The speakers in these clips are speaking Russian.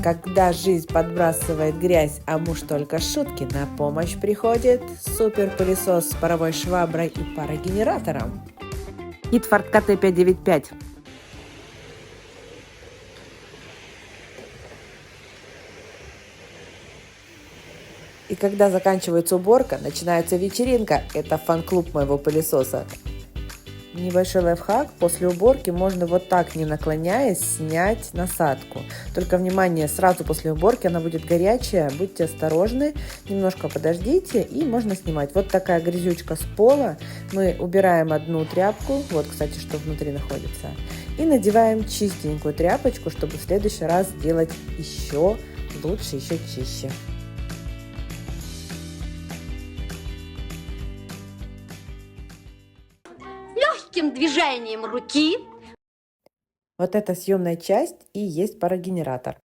Когда жизнь подбрасывает грязь, а муж только шутки, на помощь приходит суперпылесос с паровой шваброй и парогенератором. Хитфорд КТ-595. И когда заканчивается уборка, начинается вечеринка. Это фан-клуб моего пылесоса. Небольшой лайфхак. После уборки можно вот так, не наклоняясь, снять насадку. Только внимание, сразу после уборки она будет горячая. Будьте осторожны, немножко подождите и можно снимать. Вот такая грязючка с пола. Мы убираем одну тряпку. Вот, кстати, что внутри находится. И надеваем чистенькую тряпочку, чтобы в следующий раз сделать еще лучше, еще чище. Легким движением руки. Вот эта съемная часть и есть парогенератор.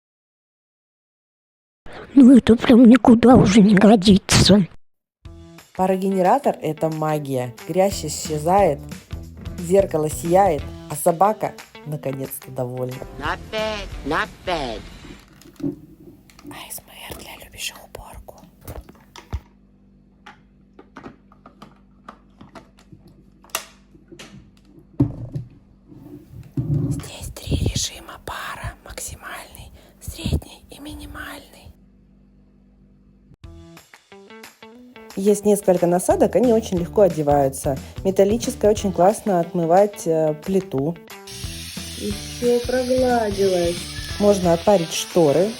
Ну это прям никуда уже не годится. Парогенератор – это магия. Грязь исчезает, зеркало сияет, а собака наконец-то довольна. Not bad, not bad. АСМР для любящих уборку. Здесь 3 режима пара: максимальный, средний и минимальный. Есть несколько насадок, они очень легко одеваются. Металлическая очень классно отмывать плиту. Еще прогладилась. Можно отпарить шторы.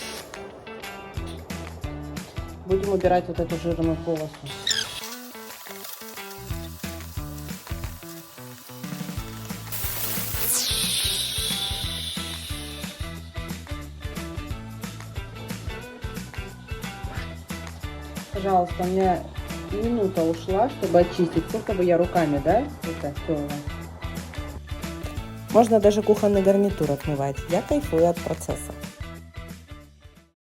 Будем убирать вот эту жирную полосу. Пожалуйста, у меня минута ушла, чтобы очистить. Сколько бы я руками, да, это стоило? Можно даже кухонный гарнитур отмывать. Я кайфую от процесса.